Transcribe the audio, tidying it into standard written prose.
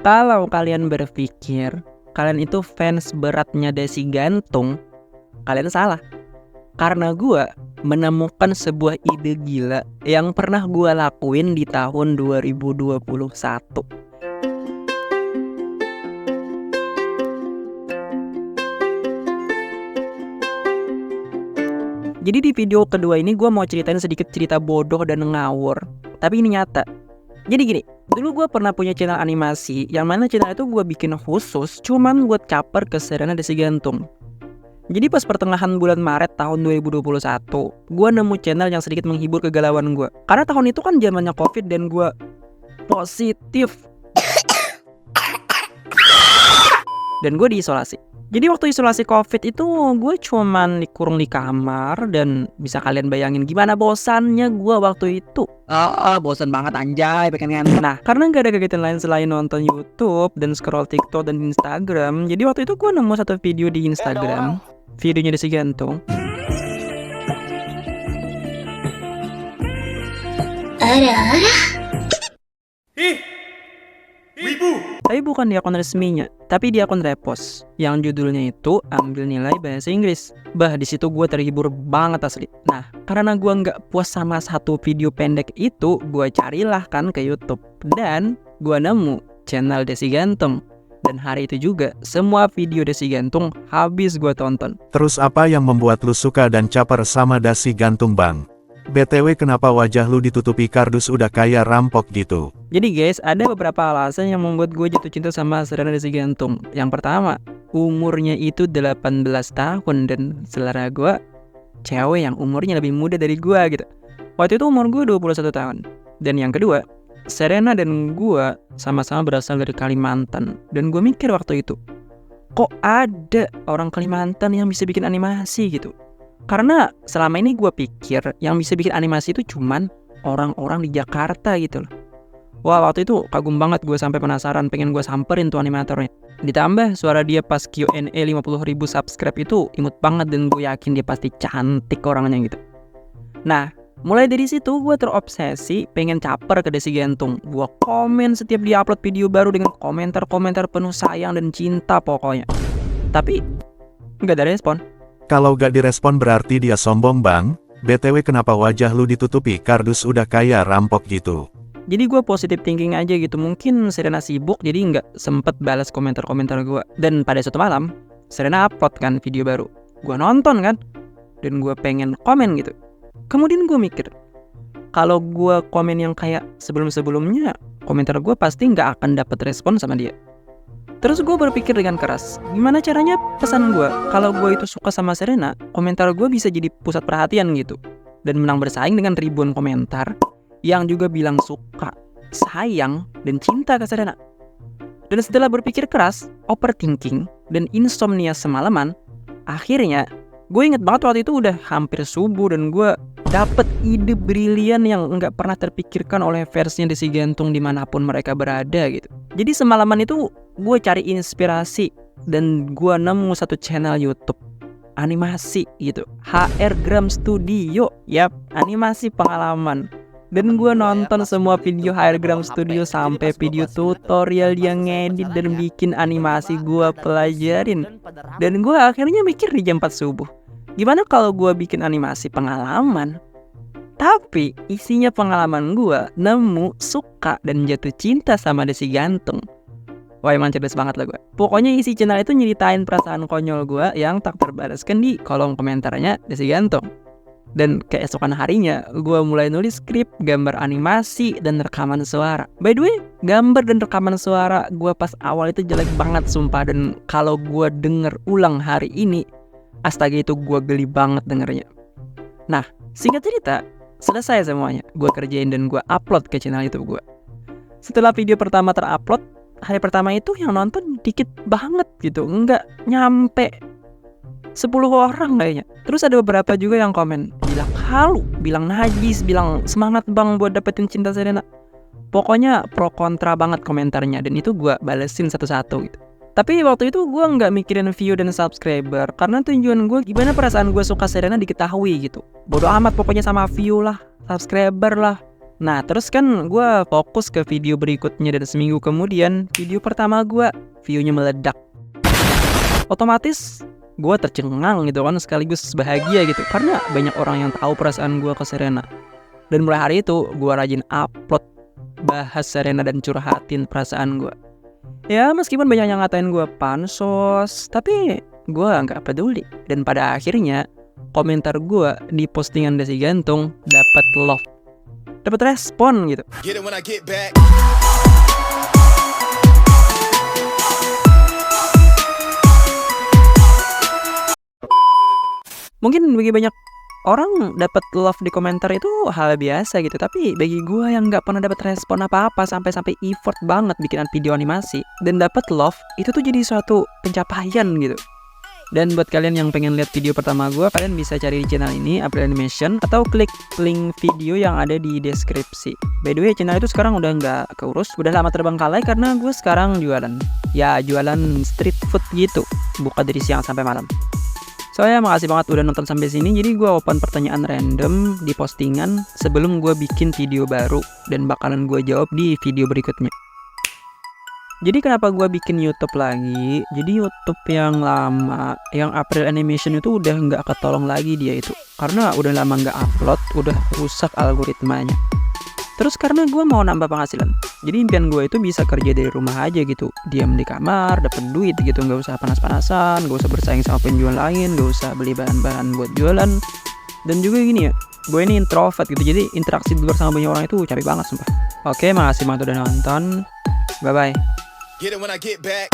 Kalau kalian berpikir kalian itu fans beratnya Desi Gantung, kalian salah. Karena gue menemukan sebuah ide gila yang pernah gue lakuin di tahun 2021. Jadi di video kedua ini gue mau ceritain sedikit cerita bodoh dan ngawur, tapi ini nyata. Jadi gini, dulu gue pernah punya channel animasi, yang mana channel itu gue bikin khusus cuman buat caper ke Serena Desi Gantung. Jadi pas pertengahan bulan Maret tahun 2021, gue nemu channel yang sedikit menghibur kegalauan gue. Karena tahun itu kan zamannya COVID dan gue positif. Dan gue diisolasi. Jadi waktu isolasi COVID itu gue cuman dikurung di kamar. Dan bisa kalian bayangin gimana bosannya gue waktu itu. Bosan banget anjay, pengen ngantuk. Nah, karena gak ada kegiatan lain selain nonton YouTube dan scroll TikTok dan Instagram, jadi waktu itu gue nemu satu video di Instagram, videonya Desi Gantung. Tapi bukan di akun resminya, tapi di akun repost yang judulnya itu ambil nilai bahasa Inggris. Bah, di situ gue terhibur banget asli. Nah, karena gue nggak puas sama satu video pendek itu, gue carilah kan ke YouTube dan gue nemu channel Desi Gantung. Dan hari itu juga semua video Desi Gantung habis gue tonton. Terus apa yang membuat lu suka dan caper sama Desi Gantung, Bang? BTW kenapa wajah lu ditutupi kardus udah kayak rampok gitu? Jadi guys, ada beberapa alasan yang membuat gue jatuh cinta sama Serena Desi Gantung. Yang pertama, umurnya itu 18 tahun dan selera gue cewek yang umurnya lebih muda dari gue gitu. Waktu itu umur gue 21 tahun. Dan yang kedua, Serena dan gue sama-sama berasal dari Kalimantan. Dan gue mikir waktu itu, kok ada orang Kalimantan yang bisa bikin animasi gitu? Karena selama ini gue pikir yang bisa bikin animasi itu cuman orang-orang di Jakarta gitu loh. Wah, waktu itu kagum banget gue sampai penasaran, pengen gue samperin tuh animatornya. Ditambah suara dia pas Q&A 50.000 subscribe itu imut banget dan gue yakin dia pasti cantik orangnya gitu. Nah, mulai dari situ gue terobsesi pengen caper ke Desi Gantung. Gue komen setiap dia upload video baru dengan komentar-komentar penuh sayang dan cinta pokoknya. Tapi gak ada respon. Kalau gak direspon berarti dia sombong, Bang. BTW kenapa wajah lu ditutupi kardus udah kayak rampok gitu? Jadi gue positive thinking aja gitu. Mungkin Serena sibuk jadi gak sempet balas komentar-komentar gue. Dan pada suatu malam Serena upload kan video baru. Gue nonton kan, dan gue pengen komen gitu. Kemudian gue mikir, kalau gue komen yang kayak sebelum-sebelumnya, komentar gue pasti gak akan dapet respon sama dia. Terus gue berpikir dengan keras, gimana caranya pesan gue kalau gue itu suka sama Serena, komentar gue bisa jadi pusat perhatian gitu. Dan menang bersaing dengan ribuan komentar yang juga bilang suka, sayang, dan cinta ke Serena. Dan setelah berpikir keras, overthinking, dan insomnia semalaman, akhirnya gue inget banget waktu itu udah hampir subuh dan gue dapet ide brilian yang nggak pernah terpikirkan oleh versinya Desi Gantung dimanapun mereka berada gitu. Jadi semalaman itu gue cari inspirasi dan gue nemu satu channel YouTube animasi gitu, HR Gram Studio, yap, animasi pengalaman. Dan gue nonton semua video HR Gram Studio sampai video tutorial dia ngedit dan bikin animasi gue pelajarin. Dan gue akhirnya mikir di jam 4 subuh, gimana kalau gue bikin animasi pengalaman? Tapi isinya pengalaman gue nemu, suka, dan jatuh cinta sama Desi Gantung. Wah, emang cerdas banget lah gue. Pokoknya isi channel itu nyeritain perasaan konyol gue yang tak terbalaskan di kolom komentarnya Desi Gantung. Dan keesokan harinya gue mulai nulis skrip, gambar animasi, dan rekaman suara. By the way, gambar dan rekaman suara gue pas awal itu jelek banget sumpah. Dan kalau gue denger ulang hari ini, astaga itu gue geli banget dengernya. Nah, singkat cerita, selesai semuanya. Gue kerjain dan gue upload ke channel YouTube gue. Setelah video pertama terupload, hari pertama itu yang nonton dikit banget gitu, nggak nyampe 10 orang kayaknya. Terus ada beberapa juga yang komen, bilang halu, bilang najis, bilang semangat bang buat dapetin cinta Serena. Pokoknya pro kontra banget komentarnya, dan itu gue balesin satu-satu gitu. Tapi waktu itu gue nggak mikirin view dan subscriber, karena tujuan gue gimana perasaan gue suka Serena diketahui gitu. Bodoh amat pokoknya sama view lah, subscriber lah. Nah terus kan gue fokus ke video berikutnya, dan seminggu kemudian video pertama gue view-nya meledak. Otomatis gue tercengang gitu kan, sekaligus bahagia gitu, karena banyak orang yang tahu perasaan gue ke Serena. Dan mulai hari itu gue rajin upload bahas Serena dan curhatin perasaan gue. Ya meskipun banyak yang ngatain gue pansos, tapi gue nggak peduli. Dan pada akhirnya komentar gue di postingan Dasi Gantung dapat love, dapat respon gitu. Get it when I get back. Mungkin bagi banyak orang dapat love di komentar itu hal biasa gitu, tapi bagi gue yang nggak pernah dapat respon apa-apa sampai effort banget bikinan video animasi dan dapat love, itu tuh jadi suatu pencapaian gitu. Dan buat kalian yang pengen lihat video pertama gue, kalian bisa cari di channel ini, April Animation, atau klik link video yang ada di deskripsi. By the way, channel itu sekarang udah nggak keurus, udah lama terbengkalai karena gue sekarang jualan. Ya jualan street food gitu, buka dari siang sampai malam. Soalnya makasih banget udah nonton sampai sini. Jadi gue open pertanyaan random di postingan sebelum gue bikin video baru, dan bakalan gue jawab di video berikutnya. Jadi kenapa gue bikin YouTube lagi? Jadi YouTube yang lama, yang April Animation itu udah nggak ketolong lagi dia itu, karena udah lama nggak upload, udah rusak algoritmanya. Terus karena gue mau nambah penghasilan, jadi impian gue itu bisa kerja dari rumah aja gitu, diam di kamar, dapet duit gitu, nggak usah panas-panasan, nggak usah bersaing sama penjual lain, nggak usah beli bahan-bahan buat jualan. Dan juga gini ya, gue ini introvert gitu, jadi interaksi di luar sama banyak orang itu capek banget sumpah. Oke, makasih banget udah nonton, bye bye. Get it when I get back.